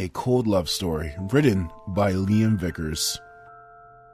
A Cold Love Story, written by Liam Vuckers.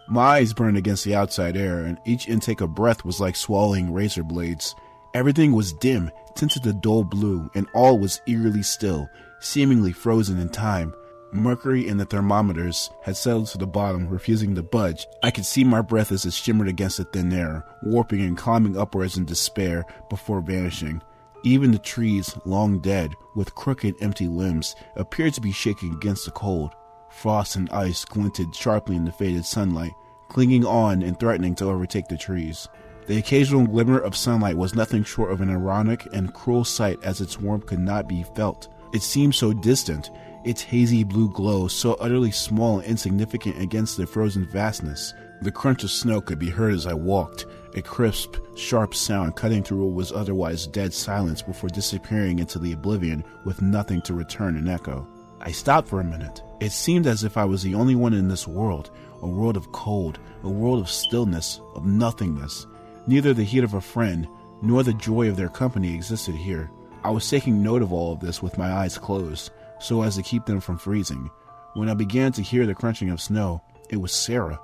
My eyes burned against the outside air, and each intake of breath was like swallowing razor blades. Everything was dim, tinted a dull blue, and all was eerily still, seemingly frozen in time. Mercury in the thermometers had settled to the bottom, refusing to budge. I could see my breath as it shimmered against the thin air, warping and climbing upwards in despair before vanishing. Even the trees, long dead, with crooked, empty limbs, appeared to be shaking against the cold. Frost and ice glinted sharply in the faded sunlight, clinging on and threatening to overtake the trees. The occasional glimmer of sunlight was nothing short of an ironic and cruel sight, as its warmth could not be felt. It seemed so distant, its hazy blue glow so utterly small and insignificant against the frozen vastness. The crunch of snow could be heard as I walked, a crisp, sharp sound cutting through what was otherwise dead silence before disappearing into the oblivion with nothing to return an echo. I stopped for a minute. It seemed as if I was the only one in this world, a world of cold, a world of stillness, of nothingness. Neither the heat of a friend, nor the joy of their company existed here. I was taking note of all of this with my eyes closed, so as to keep them from freezing. When I began to hear the crunching of snow, it was Sarah.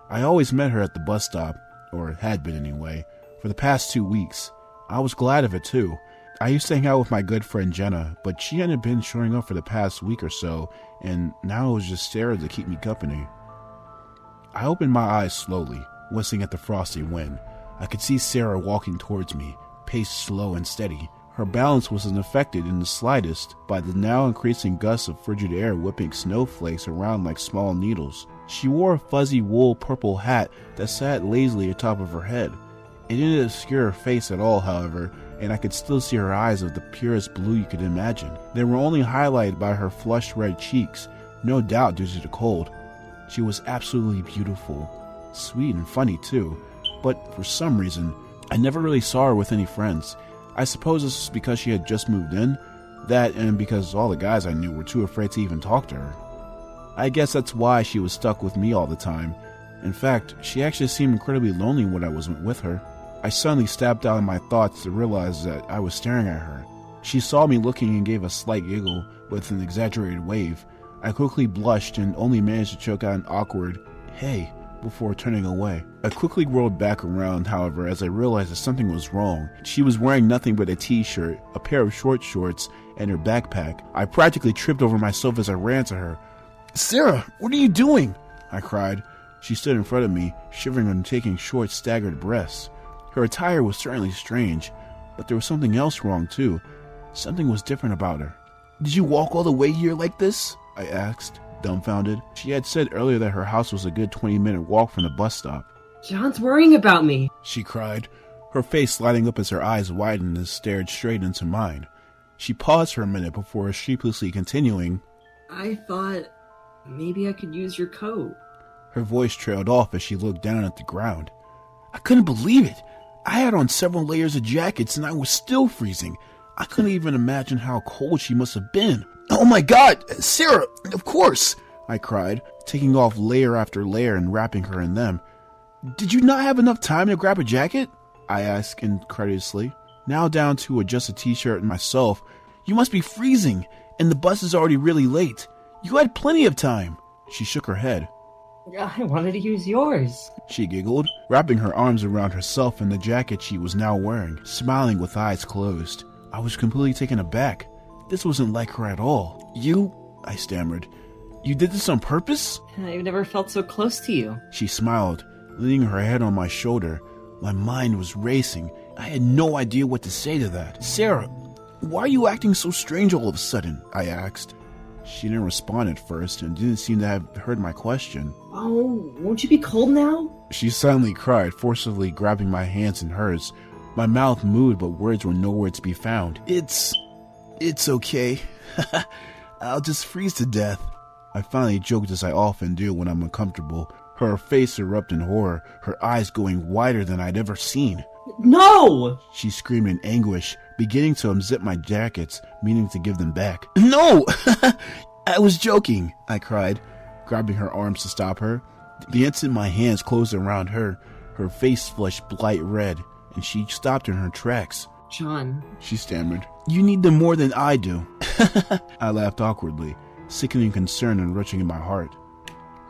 I always met her at the bus stop, or had been anyway, for the past 2 weeks. I was glad of it too. I used to hang out with my good friend Jenna, but she hadn't been showing up for the past week or so, and now it was just Sarah to keep me company. I opened my eyes slowly, whistling at the frosty wind. I could see Sarah walking towards me, paced slow and steady. Her balance wasn't affected in the slightest by the now increasing gusts of frigid air whipping snowflakes around like small needles. She wore a fuzzy wool purple hat that sat lazily atop of her head. It didn't obscure her face at all, however, and I could still see her eyes of the purest blue you could imagine. They were only highlighted by her flushed red cheeks, no doubt due to the cold. She was absolutely beautiful, sweet and funny too, but for some reason, I never really saw her with any friends. I suppose this was because she had just moved in, that and because all the guys I knew were too afraid to even talk to her. I guess that's why she was stuck with me all the time. In fact, she actually seemed incredibly lonely when I wasn't with her. I suddenly snapped out of my thoughts to realize that I was staring at her. She saw me looking and gave a slight giggle with an exaggerated wave. I quickly blushed and only managed to choke out an awkward, "Hey," before turning away. I quickly whirled back around, however, as I realized that something was wrong. She was wearing nothing but a t-shirt, a pair of short shorts, and her backpack. I practically tripped over myself as I ran to her. "Sarah, what are you doing?" I cried. She stood in front of me, shivering and taking short, staggered breaths. Her attire was certainly strange, but there was something else wrong too. Something was different about her. "Did you walk all the way here like this?" I asked, dumbfounded. She had said earlier that her house was a good 20-minute walk from the bus stop. "John's worrying about me," she cried, her face lighting up as her eyes widened and stared straight into mine. She paused for a minute before sheepishly continuing, "I thought maybe I could use your coat." Her voice trailed off as she looked down at the ground. I couldn't believe it. I had on several layers of jackets and I was still freezing. I couldn't even imagine how cold she must have been. "Oh my God, Sarah, of course," I cried, taking off layer after layer and wrapping her in them. "Did you not have enough time to grab a jacket?" I asked incredulously. Now down to just a t-shirt myself. "You must be freezing, and the bus is already really late. You had plenty of time." She shook her head. "I wanted to use yours," she giggled, wrapping her arms around herself in the jacket she was now wearing, smiling with eyes closed. I was completely taken aback. This wasn't like her at all. "You," I stammered, "you did this on purpose?" "I've never felt so close to you." She smiled, leaning her head on my shoulder. My mind was racing. I had no idea what to say to that. "Sarah, why are you acting so strange all of a sudden?" I asked. She didn't respond at first and didn't seem to have heard my question. "Oh, won't you be cold now?" She suddenly cried, forcibly grabbing my hands in hers. My mouth moved, but words were nowhere to be found. It's okay. I'll just freeze to death." I finally joked, as I often do when I'm uncomfortable. Her face erupted in horror, her eyes going wider than I'd ever seen. No! She screamed in anguish, beginning to unzip my jackets, meaning to give them back. No! I was joking, I cried, grabbing her arms to stop her. The instant my hands closed around her, her face flushed bright red, and she stopped in her tracks. John, she stammered. You need them more than I do. I laughed awkwardly, sickening concern and rushing in my heart.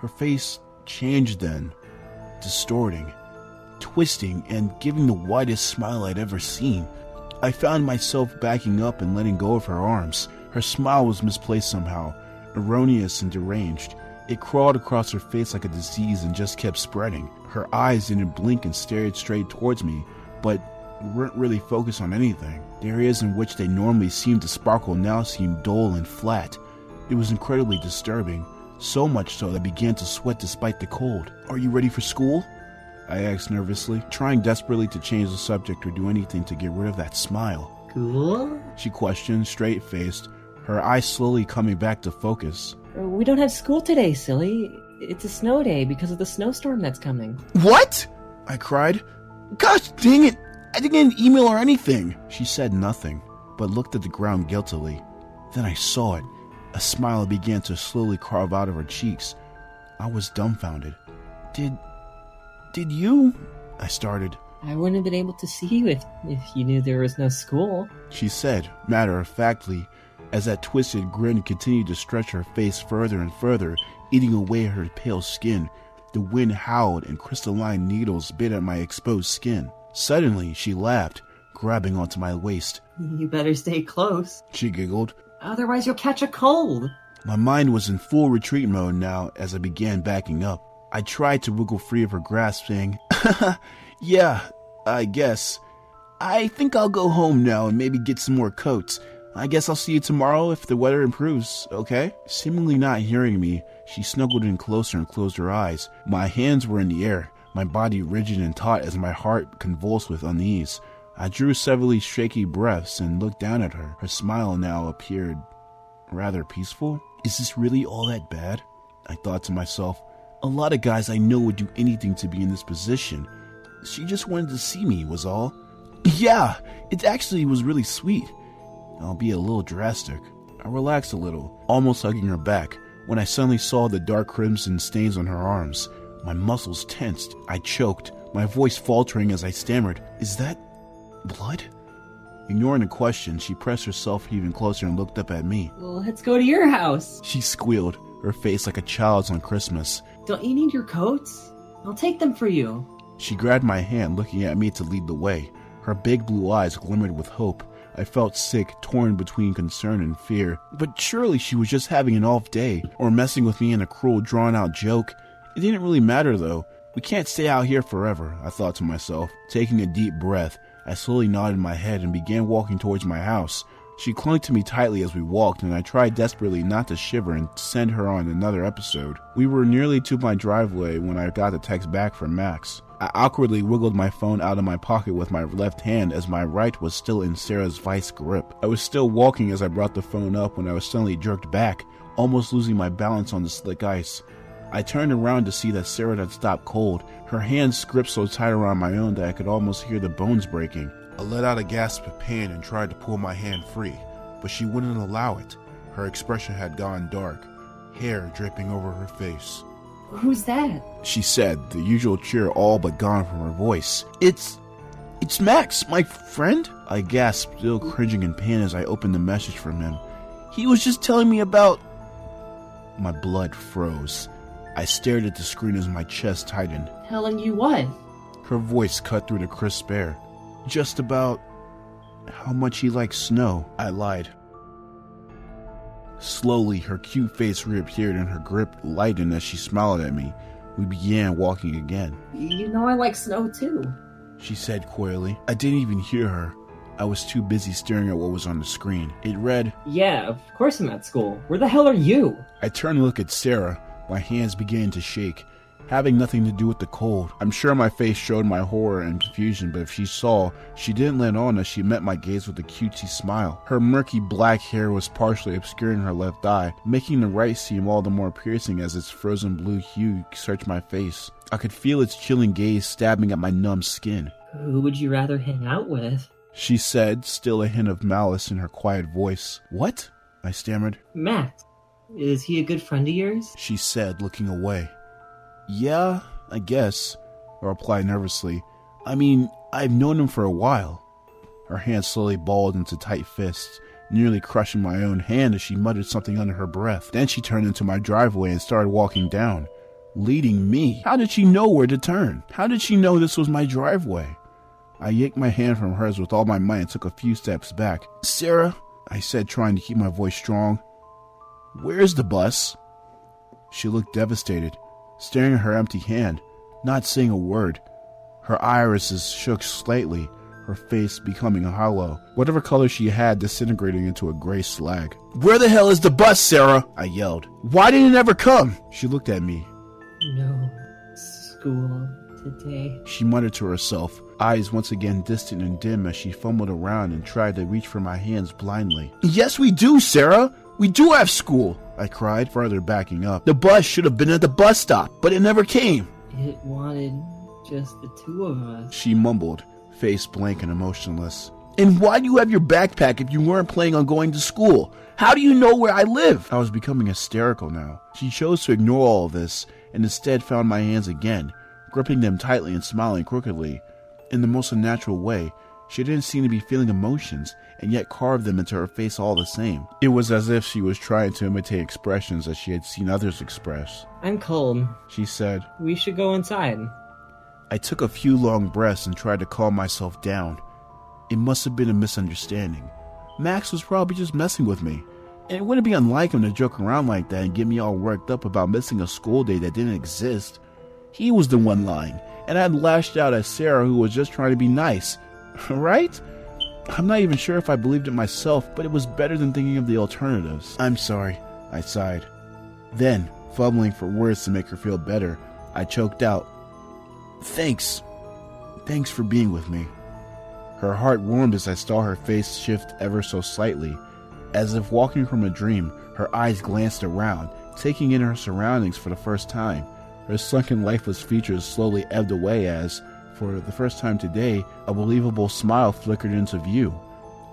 Her face changed then, distorting, twisting, and giving the widest smile I'd ever seen. I found myself backing up and letting go of her arms. Her smile was misplaced somehow, erroneous and deranged. It crawled across her face like a disease and just kept spreading. Her eyes didn't blink and stared straight towards me, but weren't really focused on anything. The areas in which they normally seemed to sparkle now seemed dull and flat. It was incredibly disturbing, so much so that I began to sweat despite the cold. Are you ready for school? I asked nervously, trying desperately to change the subject or do anything to get rid of that smile. Cool? She questioned, straight-faced, her eyes slowly coming back to focus. We don't have school today, silly. It's a snow day because of the snowstorm that's coming. What? I cried. Gosh dang it! I didn't get an email or anything. She said nothing, but looked at the ground guiltily. Then I saw it. A smile began to slowly carve out of her cheeks. I was dumbfounded. Did you? I started. I wouldn't have been able to see you if you knew there was no school. She said, matter-of-factly, as that twisted grin continued to stretch her face further and further, eating away at her pale skin. The wind howled and crystalline needles bit at my exposed skin. Suddenly, she laughed, grabbing onto my waist. You better stay close. She giggled. Otherwise you'll catch a cold. My mind was in full retreat mode now as I began backing up. I tried to wiggle free of her grasp, saying, Yeah, I guess. I think I'll go home now and maybe get some more coats. I guess I'll see you tomorrow if the weather improves, okay? Seemingly not hearing me, she snuggled in closer and closed her eyes. My hands were in the air, my body rigid and taut as my heart convulsed with unease. I drew several shaky breaths and looked down at her. Her smile now appeared rather peaceful. Is this really all that bad? I thought to myself. A lot of guys I know would do anything to be in this position. She just wanted to see me, was all. Yeah, it actually was really sweet. I'll be a little drastic. I relaxed a little, almost hugging her back, when I suddenly saw the dark crimson stains on her arms. My muscles tensed. I choked, my voice faltering as I stammered, Is that blood? Ignoring the question, she pressed herself even closer and looked up at me. Well, let's go to your house. She squealed, her face like a child's on Christmas. Don't you need your coats? I'll take them for you. She grabbed my hand, looking at me to lead the way. Her big blue eyes glimmered with hope. I felt sick, torn between concern and fear. But surely she was just having an off day, or messing with me in a cruel, drawn-out joke. It didn't really matter, though. We can't stay out here forever, I thought to myself. Taking a deep breath, I slowly nodded my head and began walking towards my house. She clung to me tightly as we walked, and I tried desperately not to shiver and send her on another episode. We were nearly to my driveway when I got a text back from Max. I awkwardly wiggled my phone out of my pocket with my left hand as my right was still in Sarah's vice grip. I was still walking as I brought the phone up when I was suddenly jerked back, almost losing my balance on the slick ice. I turned around to see that Sarah had stopped cold, her hands gripped so tight around my own that I could almost hear the bones breaking. I let out a gasp of pain and tried to pull my hand free, but she wouldn't allow it. Her expression had gone dark, hair dripping over her face. Who's that? She said, the usual cheer all but gone from her voice. It's Max, my friend? I gasped, still cringing in pain as I opened the message from him. He was just telling me about... My blood froze. I stared at the screen as my chest tightened. Telling you what? Her voice cut through the crisp air. Just about how much he likes snow, I lied. Slowly, her cute face reappeared and her grip lightened as she smiled at me. We began walking again. You know I like snow too, she said coyly. I didn't even hear her. I was too busy staring at what was on the screen. It read, Yeah, of course I'm at school. Where the hell are you? I turned to look at Sarah. My hands began to shake. having nothing to do with the cold. I'm sure my face showed my horror and confusion, but if she saw, she didn't let on as she met my gaze with a cutesy smile. Her murky black hair was partially obscuring her left eye, making the right seem all the more piercing as its frozen blue hue searched my face. I could feel its chilling gaze stabbing at my numb skin. Who would you rather hang out with? She said, still a hint of malice in her quiet voice. What? I stammered. Max. Is he a good friend of yours? She said, looking away. Yeah, I guess, I replied nervously. I mean, I've known him for a while. Her hand slowly balled into tight fists, nearly crushing my own hand as she muttered something under her breath. Then she turned into my driveway and started walking down, leading me. How did she know where to turn? How did she know this was my driveway? I yanked my hand from hers with all my might and took a few steps back. Sarah, I said, trying to keep my voice strong. Where's the bus? She looked devastated, staring at her empty hand, not saying a word. Her irises shook slightly, her face becoming hollow. Whatever color she had disintegrating into a gray slag. Where the hell is the bus, Sarah? I yelled. Why didn't it ever come? She looked at me. No school today. She muttered to herself, eyes once again distant and dim as she fumbled around and tried to reach for my hands blindly. Yes, we do, Sarah! We do have school! I cried, further backing up. The bus should have been at the bus stop, but it never came. It wanted just the two of us. She mumbled, face blank and emotionless. And why do you have your backpack if you weren't planning on going to school? How do you know where I live? I was becoming hysterical now. She chose to ignore all of this and instead found my hands again, gripping them tightly and smiling crookedly. In the most unnatural way, she didn't seem to be feeling emotions, and yet carved them into her face all the same. It was as if she was trying to imitate expressions that she had seen others express. I'm cold, she said. We should go inside. I took a few long breaths and tried to calm myself down. It must have been a misunderstanding. Max was probably just messing with me, and it wouldn't be unlike him to joke around like that and get me all worked up about missing a school day that didn't exist. He was the one lying, and I had lashed out at Sarah, who was just trying to be nice. Right? I'm not even sure if I believed it myself, but it was better than thinking of the alternatives. I'm sorry, I sighed. Then, fumbling for words to make her feel better, I choked out, Thanks. Thanks for being with me. Her heart warmed as I saw her face shift ever so slightly. As if walking from a dream, her eyes glanced around, taking in her surroundings for the first time. Her sunken, lifeless features slowly ebbed away as, for the first time today, a believable smile flickered into view.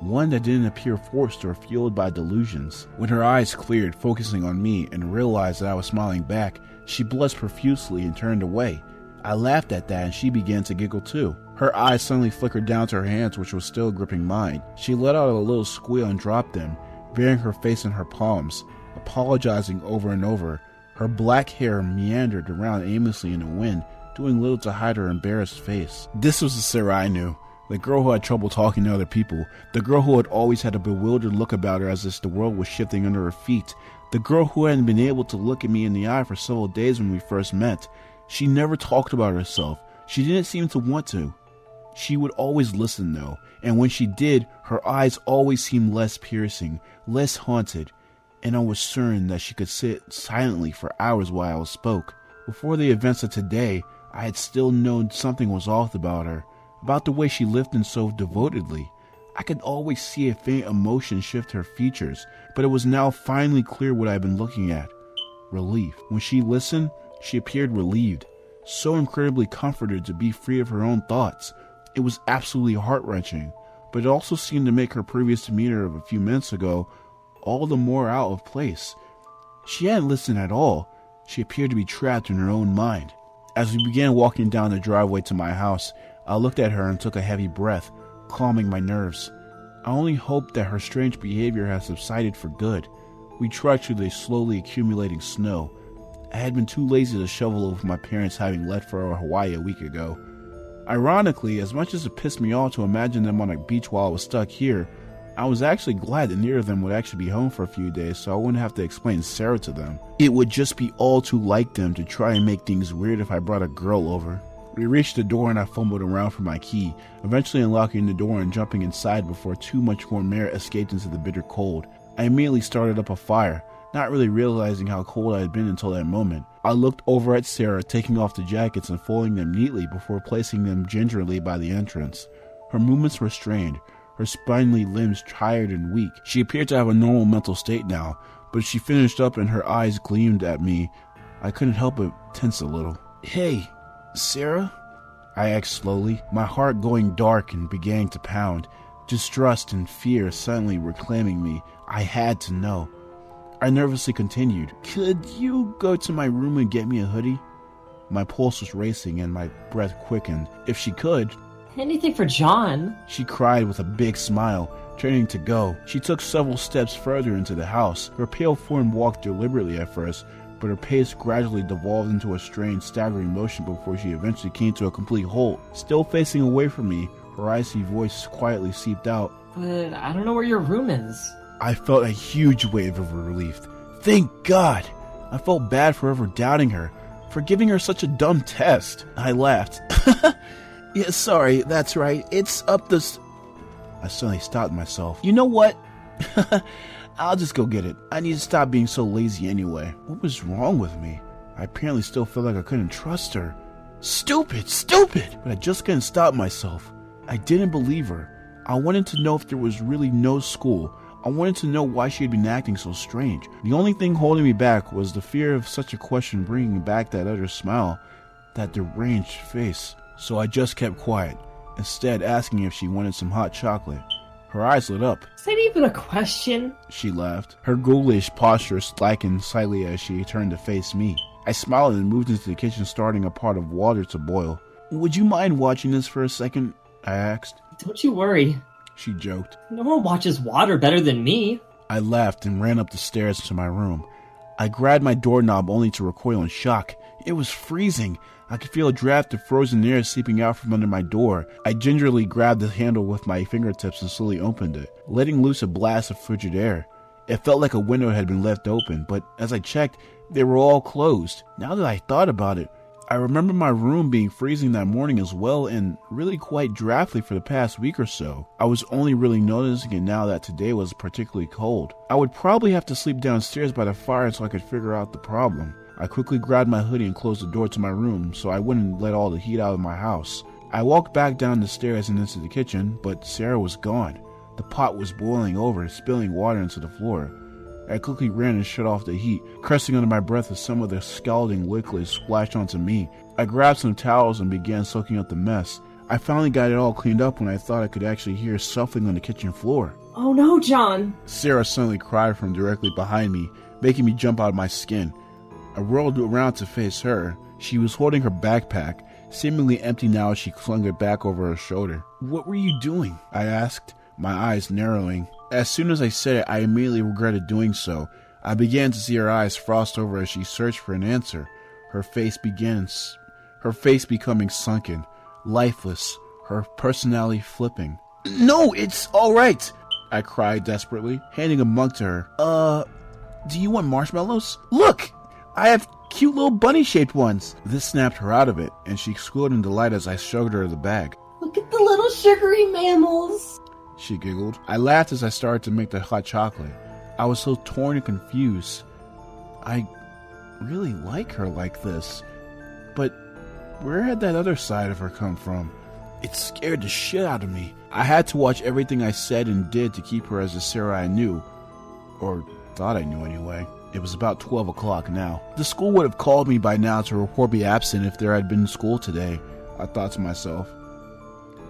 One that didn't appear forced or fueled by delusions. When her eyes cleared, focusing on me, and realized that I was smiling back, she blushed profusely and turned away. I laughed at that and she began to giggle too. Her eyes suddenly flickered down to her hands, which was still gripping mine. She let out a little squeal and dropped them, burying her face in her palms, apologizing over and over. Her black hair meandered around aimlessly in the wind, doing little to hide her embarrassed face. This was the Sarah I knew, the girl who had trouble talking to other people, the girl who had always had a bewildered look about her as if the world was shifting under her feet, the girl who hadn't been able to look at me in the eye for several days when we first met. She never talked about herself. She didn't seem to want to. She would always listen though, and when she did, her eyes always seemed less piercing, less haunted, and I was certain that she could sit silently for hours while I spoke. Before the events of today, I had still known something was off about her, about the way she listened so devotedly. I could always see a faint emotion shift her features, but it was now finally clear what I had been looking at. Relief. When she listened, she appeared relieved, so incredibly comforted to be free of her own thoughts. It was absolutely heart-wrenching, but it also seemed to make her previous demeanor of a few minutes ago all the more out of place. She hadn't listened at all. She appeared to be trapped in her own mind. As we began walking down the driveway to my house, I looked at her and took a heavy breath, calming my nerves. I only hoped that her strange behavior had subsided for good. We trudged through the slowly accumulating snow. I had been too lazy to shovel over my parents having left for Hawaii a week ago. Ironically, as much as it pissed me off to imagine them on a beach while I was stuck here, I was actually glad that neither of them would actually be home for a few days so I wouldn't have to explain Sarah to them. It would just be all too like them to try and make things weird if I brought a girl over. We reached the door and I fumbled around for my key, eventually unlocking the door and jumping inside before too much more air escaped into the bitter cold. I immediately started up a fire, not really realizing how cold I had been until that moment. I I looked over at Sarah, taking off the jackets and folding them neatly before placing them gingerly by the entrance. Her movements were strained, her spindly limbs tired and weak. She appeared to have a normal mental state now, but she finished up and her eyes gleamed at me. I couldn't help but tense a little. "Hey, Sarah?" I asked slowly, my heart going dark and beginning to pound. Distrust and fear suddenly reclaiming me. I had to know. I nervously continued, "Could you go to my room and get me a hoodie?" My pulse was racing and my breath quickened. If she could... Anything for John, she cried with a big smile, turning to go. She took several steps further into the house. Her pale form walked deliberately at first, but her pace gradually devolved into a strange, staggering motion before she eventually came to a complete halt. Still facing away from me, her icy voice quietly seeped out. But I don't know where your room is. I felt a huge wave of relief. Thank God! I felt bad for ever doubting her, for giving her such a dumb test. I laughed. "Yeah, sorry, that's right. It's up this..." I suddenly stopped myself. "You know what? I'll just go get it. I need to stop being so lazy anyway." What was wrong with me? I apparently still felt like I couldn't trust her. Stupid! But I just couldn't stop myself. I didn't believe her. I wanted to know if there was really no school. I wanted to know why she had been acting so strange. The only thing holding me back was the fear of such a question bringing back that utter smile, that deranged face. So I just kept quiet, instead asking if she wanted some hot chocolate. Her eyes lit up. Is that even a question? She laughed. Her ghoulish posture slackened slightly as she turned to face me. I smiled and moved into the kitchen, starting a pot of water to boil. "Would you mind watching this for a second?" I asked. Don't you worry. She joked. No one watches water better than me. I laughed and ran up the stairs to my room. I grabbed my doorknob only to recoil in shock. It was freezing. I could feel a draft of frozen air seeping out from under my door. I gingerly grabbed the handle with my fingertips and slowly opened it, letting loose a blast of frigid air. It felt like a window had been left open, but as I checked, they were all closed. Now that I thought about it, I remember my room being freezing that morning as well, and really quite drafty for the past week or so. I was only really noticing it now that today was particularly cold. I would probably have to sleep downstairs by the fire so I could figure out the problem. I quickly grabbed my hoodie and closed the door to my room so I wouldn't let all the heat out of my house. I walked back down the stairs and into the kitchen, but Sarah was gone. The pot was boiling over, spilling water into the floor. I quickly ran and shut off the heat, cursing under my breath as some of the scalding liquid splashed onto me. I grabbed some towels and began soaking up the mess. I finally got it all cleaned up when I thought I could actually hear shuffling on the kitchen floor. Oh no, John! Sarah suddenly cried from directly behind me, making me jump out of my skin. I whirled around to face her. She was holding her backpack, seemingly empty now as she flung it back over her shoulder. "What were you doing?" I asked, my eyes narrowing. As soon as I said it, I immediately regretted doing so. I began to see her eyes frost over as she searched for an answer. Her face becoming sunken, lifeless, her personality flipping. "No, it's all right," I cried desperately, handing a mug to her. Do you want marshmallows? Look! I have cute little bunny-shaped ones." This snapped her out of it, and she squealed in delight as I showed her the bag. Look at the little sugary mammals! She giggled. I laughed as I started to make the hot chocolate. I was so torn and confused. I really like her like this. But where had that other side of her come from? It scared the shit out of me. I had to watch everything I said and did to keep her as the Sarah I knew. Or thought I knew anyway. It was about 12 o'clock now. The school would have called me by now to report me absent if there had been school today, I thought to myself.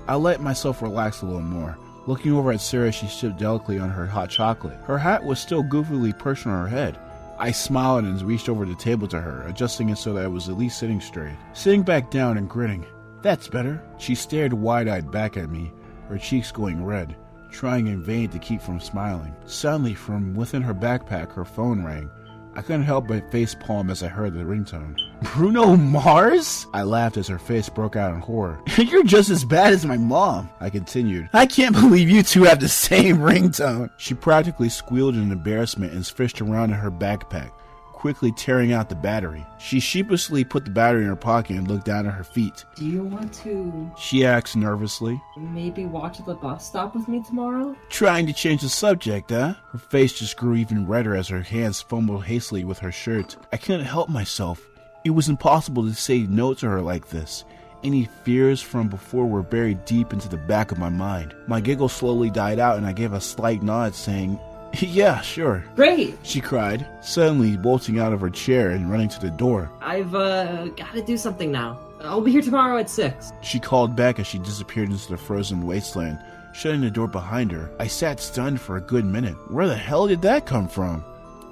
I let myself relax a little more. Looking over at Sarah, she sipped delicately on her hot chocolate. Her hat was still goofily perched on her head. I smiled and reached over the table to her, adjusting it so that it was at least sitting straight. Sitting back down and grinning. "That's better." She stared wide-eyed back at me, her cheeks going red, trying in vain to keep from smiling. Suddenly, from within her backpack, her phone rang. I couldn't help but facepalm as I heard the ringtone. "Bruno Mars?" I laughed as her face broke out in horror. "You're just as bad as my mom," I continued. "I can't believe you two have the same ringtone." She practically squealed in embarrassment and fished around in her backpack, quickly tearing out the battery. She sheepishly put the battery in her pocket and looked down at her feet. Do you want to... she asked nervously. maybe walk to the bus stop with me tomorrow? Trying to change the subject, huh? Her face just grew even redder as her hands fumbled hastily with her shirt. I couldn't help myself. It was impossible to say no to her like this. Any fears from before were buried deep into the back of my mind. My giggle slowly died out and I gave a slight nod saying, "Yeah, sure." Great! She cried, suddenly bolting out of her chair and running to the door. I've, gotta do something now. I'll be here tomorrow at 6. She called back as she disappeared into the frozen wasteland, shutting the door behind her. I sat stunned for a good minute. Where the hell did that come from?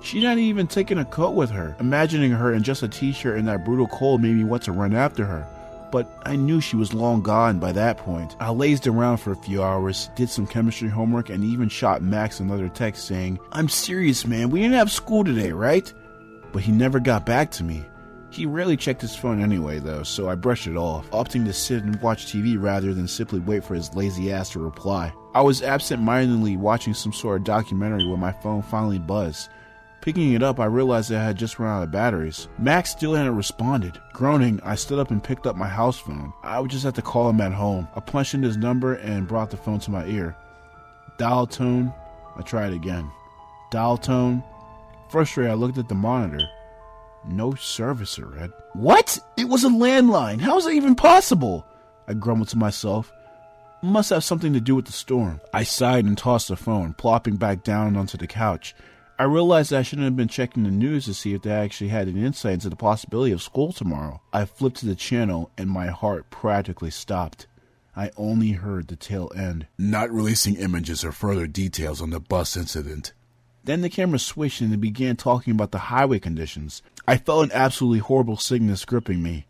She'd not even taken a coat with her. Imagining her in just a t-shirt in that brutal cold made me want to run after her. But I knew she was long gone by that point. I lazed around for a few hours, did some chemistry homework, and even shot Max another text saying, "I'm serious, man, we didn't have school today, right?" But he never got back to me. He rarely checked his phone anyway, though, so I brushed it off, opting to sit and watch TV rather than simply wait for his lazy ass to reply. I was absent-mindedly watching some sort of documentary when my phone finally buzzed. Picking it up, I realized that I had just run out of batteries. Max still hadn't responded. Groaning, I stood up and picked up my house phone. I would just have to call him at home. I punched in his number and brought the phone to my ear. Dial tone. I tried again. Dial tone. Frustrated, I looked at the monitor. No service, it read. What? It was a landline. How is that even possible? I grumbled to myself. Must have something to do with the storm. I sighed and tossed the phone, plopping back down onto the couch. I realized that I shouldn't have been checking the news to see if they actually had any insight into the possibility of school tomorrow. I flipped to the channel and my heart practically stopped. I only heard the tail end. Not releasing images or further details on the bus incident. Then the camera switched and it began talking about the highway conditions. I felt an absolutely horrible sickness gripping me.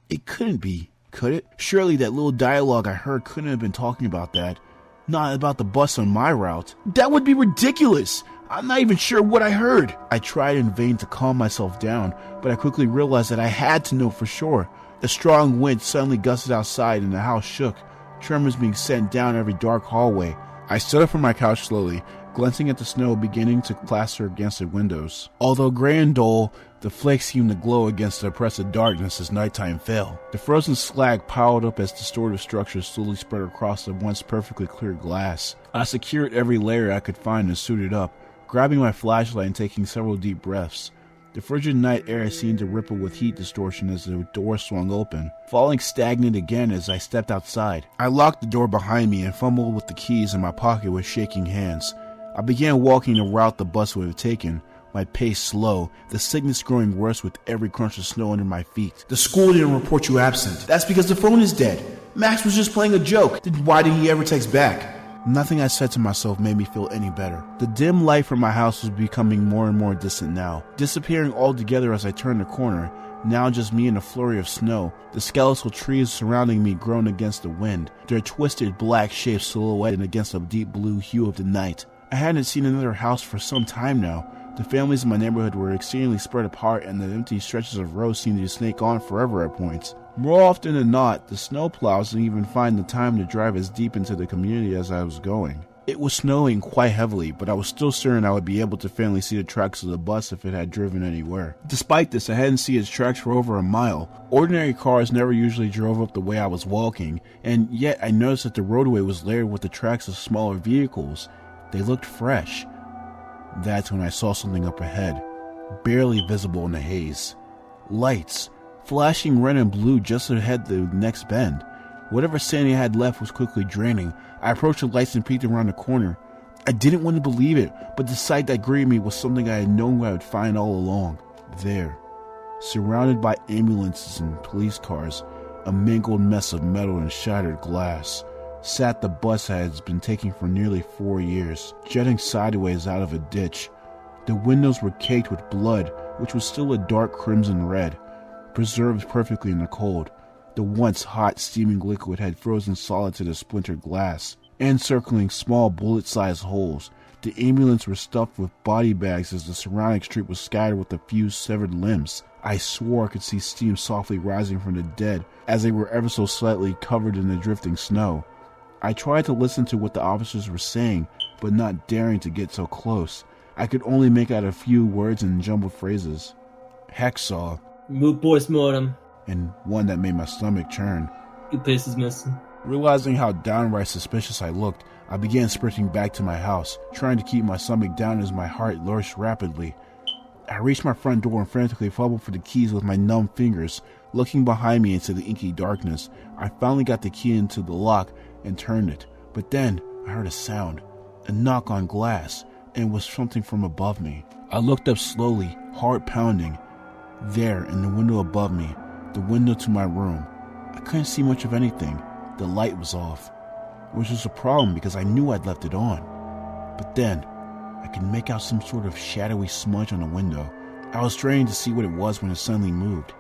It couldn't be, could it? Surely that little dialogue I heard couldn't have been talking about that. Not about the bus on my route. That would be ridiculous! I'm not even sure what I heard. I tried in vain to calm myself down, but I quickly realized that I had to know for sure. A strong wind suddenly gusted outside and the house shook, tremors being sent down every dark hallway. I stood up from my couch slowly, glancing at the snow beginning to plaster against the windows. Although gray and dull, the flakes seemed to glow against the oppressive darkness as nighttime fell. The frozen slag piled up as distorted structures slowly spread across the once perfectly clear glass. I secured every layer I could find and suited up, grabbing my flashlight and taking several deep breaths. The frigid night air seemed to ripple with heat distortion as the door swung open, falling stagnant again as I stepped outside. I locked the door behind me and fumbled with the keys in my pocket with shaking hands. I began walking the route the bus would have taken, my pace slow, the sickness growing worse with every crunch of snow under my feet. The school didn't report you absent. That's because the phone is dead. Max was just playing a joke. Then why did he ever text back? Nothing I said to myself made me feel any better. The dim light from my house was becoming more and more distant now, disappearing altogether as I turned the corner, now just me and a flurry of snow. The skeletal trees surrounding me groaned against the wind, their twisted black shapes silhouetted against the deep blue hue of the night. I hadn't seen another house for some time now. The families in my neighborhood were exceedingly spread apart and the empty stretches of road seemed to snake on forever at points. More often than not, the snowplows didn't even find the time to drive as deep into the community as I was going. It was snowing quite heavily, but I was still certain I would be able to faintly see the tracks of the bus if it had driven anywhere. Despite this, I hadn't seen its tracks for over a mile. Ordinary cars never usually drove up the way I was walking, and yet I noticed that the roadway was layered with the tracks of smaller vehicles. They looked fresh. That's when I saw something up ahead, barely visible in the haze. Lights, flashing red and blue just ahead the next bend. Whatever sanity I had left was quickly draining. I approached the lights and peeked around the corner. I didn't want to believe it, but the sight that greeted me was something I had known I would find all along. There, surrounded by ambulances and police cars, a mangled mess of metal and shattered glass, sat the bus I had been taking for nearly 4 years, jetting sideways out of a ditch. The windows were caked with blood, which was still a dark crimson red, preserved perfectly in the cold. The once hot, steaming liquid had frozen solid to the splintered glass. Encircling small bullet-sized holes, the ambulance were stuffed with body bags as the surrounding street was scattered with a few severed limbs. I swore I could see steam softly rising from the dead as they were ever so slightly covered in the drifting snow. I tried to listen to what the officers were saying, but not daring to get so close. I could only make out a few words in jumbled phrases. Hacksaw. Moot post mortem. And one that made my stomach churn. Your piss is missing. Realizing how downright suspicious I looked, I began sprinting back to my house, trying to keep my stomach down as my heart lurched rapidly. I reached my front door and frantically fumbled for the keys with my numb fingers. Looking behind me into the inky darkness, I finally got the key into the lock and turned it. But then I heard a sound, a knock on glass, and it was something from above me. I looked up slowly, heart pounding. There, in the window above me, the window to my room. I couldn't see much of anything. The light was off, which was a problem because I knew I'd left it on. But then, I could make out some sort of shadowy smudge on the window. I was straining to see what it was when it suddenly moved,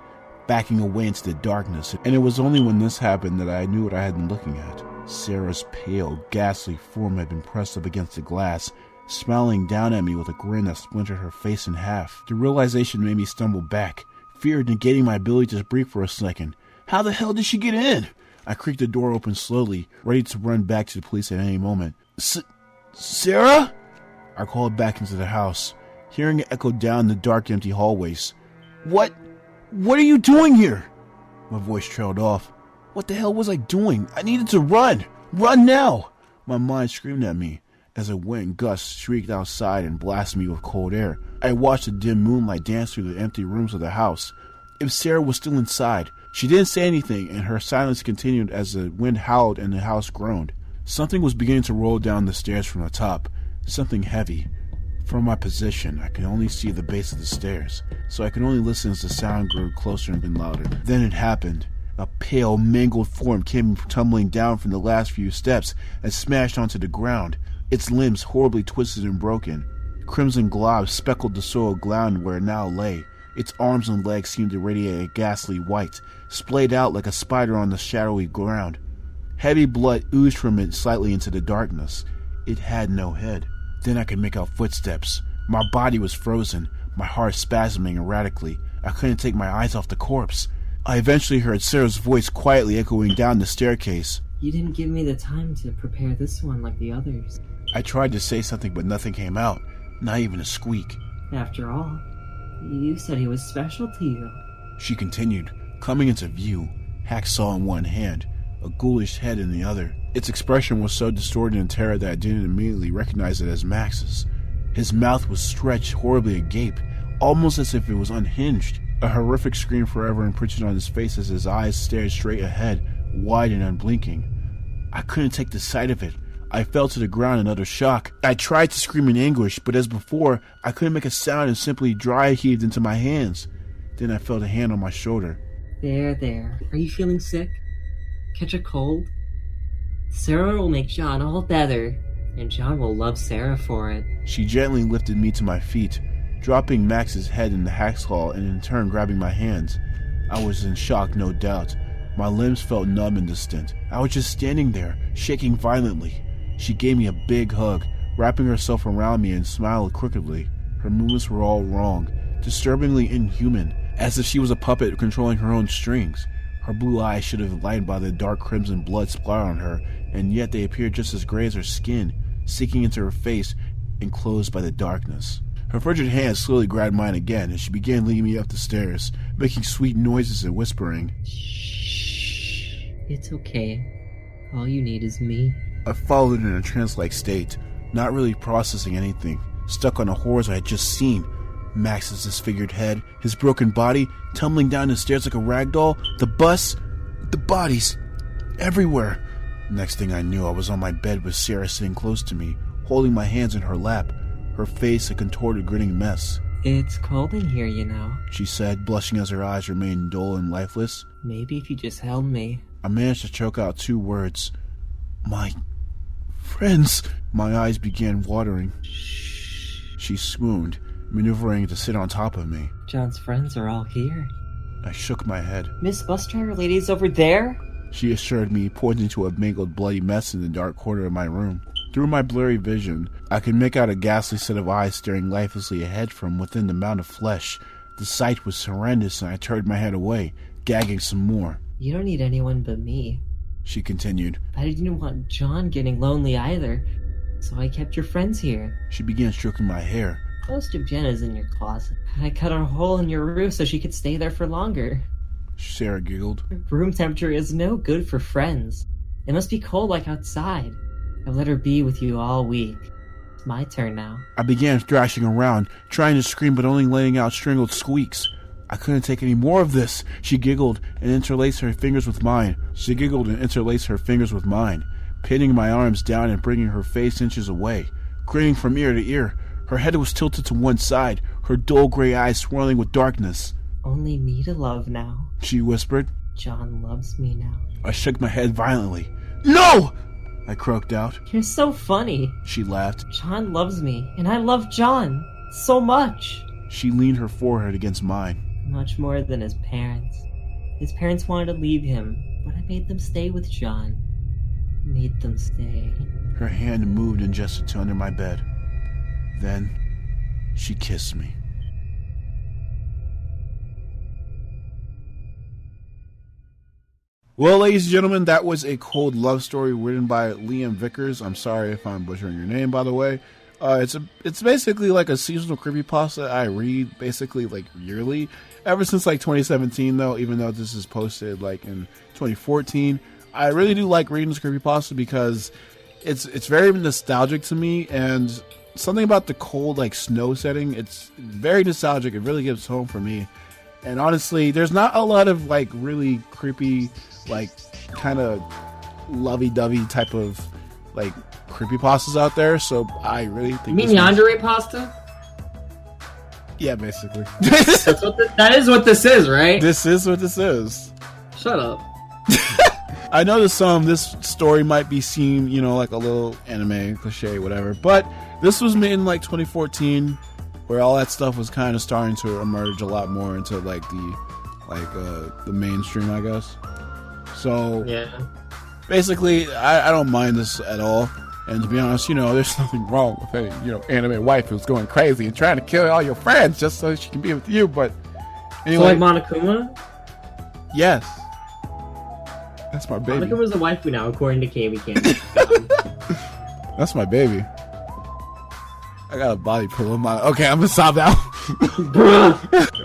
backing away into the darkness, and it was only when this happened that I knew what I had been looking at. Sarah's pale, ghastly form had been pressed up against the glass, smiling down at me with a grin that splintered her face in half. The realization made me stumble back, fear negating my ability to breathe for a second. How the hell did she get in? I creaked the door open slowly, ready to run back to the police at any moment. Sarah? I called back into the house, hearing it echo down the dark, empty hallways. What are you doing here? My voice trailed off. What the hell was I doing? I needed to run! Run now! My mind screamed at me as a wind gust shrieked outside and blasted me with cold air. I watched the dim moonlight dance through the empty rooms of the house. If Sarah was still inside, she didn't say anything, and her silence continued as the wind howled and the house groaned. Something was beginning to roll down the stairs from the top. Something heavy. From my position, I could only see the base of the stairs, so I could only listen as the sound grew closer and louder. Then it happened. A pale, mangled form came tumbling down from the last few steps and smashed onto the ground, its limbs horribly twisted and broken. Crimson globs speckled the soiled ground where it now lay. Its arms and legs seemed to radiate a ghastly white, splayed out like a spider on the shadowy ground. Heavy blood oozed from it slightly into the darkness. It had no head. Then I could make out footsteps. My body was frozen, my heart spasming erratically. I couldn't take my eyes off the corpse. I eventually heard Sarah's voice quietly echoing down the staircase. You didn't give me the time to prepare this one like the others. I tried to say something, but nothing came out, not even a squeak. After all, you said he was special to you. She continued, coming into view, hacksaw in one hand, a ghoulish head in the other. Its expression was so distorted in terror that I didn't immediately recognize it as Max's. His mouth was stretched horribly agape, almost as if it was unhinged. A horrific scream forever imprinted on his face as his eyes stared straight ahead, wide and unblinking. I couldn't take the sight of it. I fell to the ground in utter shock. I tried to scream in anguish, but as before, I couldn't make a sound and simply dry heaved into my hands. Then I felt a hand on my shoulder. There. Are you feeling sick? Catch a cold? Sarah will make John all better, and John will love Sarah for it. She gently lifted me to my feet, dropping Max's head in the hacksaw and in turn grabbing my hands. I was in shock, no doubt. My limbs felt numb and distant. I was just standing there, shaking violently. She gave me a big hug, wrapping herself around me and smiled crookedly. Her movements were all wrong, disturbingly inhuman, as if she was a puppet controlling her own strings. Her blue eyes should have lighted by the dark crimson blood splattered on her, and yet they appeared just as gray as her skin, sinking into her face, enclosed by the darkness. Her frigid hand slowly grabbed mine again, and she began leading me up the stairs, making sweet noises and whispering. Shh. It's okay. All you need is me. I followed in a trance-like state, not really processing anything, stuck on the horrors I had just seen. Max's disfigured head, his broken body, tumbling down the stairs like a rag doll, the bus, the bodies, everywhere. Next thing I knew, I was on my bed with Sarah sitting close to me, holding my hands in her lap, her face a contorted, grinning mess. It's cold in here, you know, she said, blushing as her eyes remained dull and lifeless. Maybe if you just held me. I managed to choke out 2 words. My friends. My eyes began watering. Shh. She swooned, maneuvering to sit on top of me. John's friends are all here. I shook my head. Miss Bus Driver Lady's over there? She assured me, pointing to a mangled, bloody mess in the dark corner of my room. Through my blurry vision, I could make out a ghastly set of eyes staring lifelessly ahead from within the mound of flesh. The sight was horrendous, and I turned my head away, gagging some more. You don't need anyone but me, she continued. I didn't want John getting lonely either, so I kept your friends here. She began stroking my hair. Most of Jenna's in your closet. I cut a hole in your roof so she could stay there for longer. Sarah giggled. Room temperature is no good for friends. It must be cold like outside. I've let her be with you all week. It's my turn now. I began thrashing around, trying to scream but only letting out strangled squeaks. I couldn't take any more of this. She giggled and interlaced her fingers with mine. Pinning my arms down and bringing her face inches away. Grinning from ear to ear, her head was tilted to one side, her dull gray eyes swirling with darkness. Only me to love now, she whispered. John loves me now. I shook my head violently. No! I croaked out. You're so funny. She laughed. John loves me, and I love John so much. She leaned her forehead against mine. Much more than his parents. His parents wanted to leave him, but I made them stay with John. Made them stay. Her hand moved and gestured to under my bed. Then, she kissed me. Well, ladies and gentlemen, that was a cold love story written by Liam Vuckers. I'm sorry if I'm butchering your name, by the way. It's basically like a seasonal creepypasta I read basically like yearly. Ever since like 2017 though, even though this is posted like in 2014. I really do like reading this creepypasta because it's very nostalgic to me, and something about the cold like snow setting, it's very nostalgic. It really gives home for me. And honestly, there's not a lot of like really creepy, like kind of lovey-dovey type of like creepypastas out there, so I really think. You mean Yandere pasta? Yeah, basically. That is what this is, right? This is what this is. Shut up. I know this story might be seen, you know, like a little anime cliche, whatever, but this was made in like 2014, where all that stuff was kind of starting to emerge a lot more into like the mainstream, I guess. So yeah, basically, I don't mind this at all. And to be honest, you know, there's nothing wrong with any, you know, anime wife who's going crazy and trying to kill all your friends just so she can be with you. But anyway, so like Monokuma? Yes. That's my baby. Monokuma's a waifu now, according to KamyKam. That's my baby. I got a body pillow in my... Okay, I'm gonna stop now.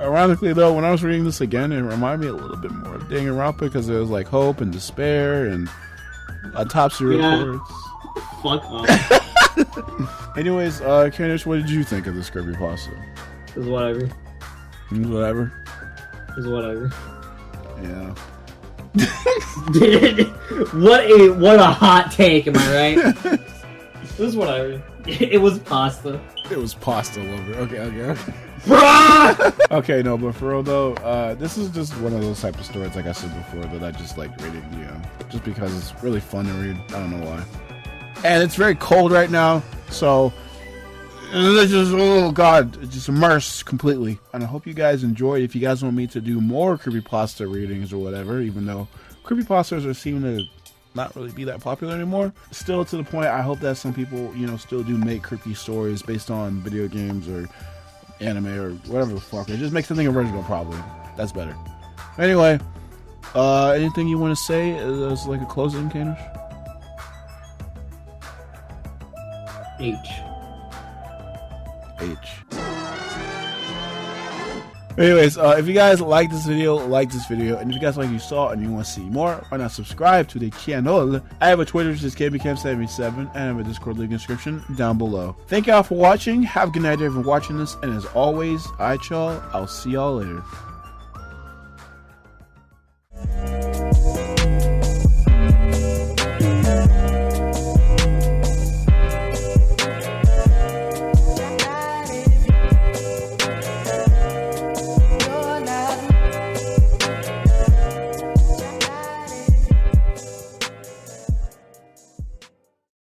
Ironically, though, when I was reading this again, it reminded me a little bit more of Danganronpa because there was like hope and despair and autopsy reports. Fuck off. Anyways, Kaneish, what did you think of this creepypasta? It was whatever. Whatever. It was whatever. Yeah. What a hot take, am I right? It was whatever. It was pasta. It was pasta lover. Okay. Okay, no, but for real though, this is just one of those type of stories, like I said before, that I just like reading, you know, just because it's really fun to read. I don't know why. And it's very cold right now, so it's just, oh god, just immersed completely. And I hope you guys enjoyed. If you guys want me to do more creepypasta readings or whatever, even though creepypastas are seeming to not really be that popular anymore, still to the point, I hope that some people, you know, still do make creepy stories based on video games or anime or whatever the fuck, or just make something original. Probably that's better. Anyway, anything you want to say as like a closing, Kaneish? H. Anyways, if you guys like this video, and if you guys like what you saw and you want to see more, why not subscribe to the channel? I have a Twitter, which is KamyKam77, and I have a Discord link in the description down below. Thank y'all for watching. Have a good night, everyone watching this, and as always, I'll see y'all later.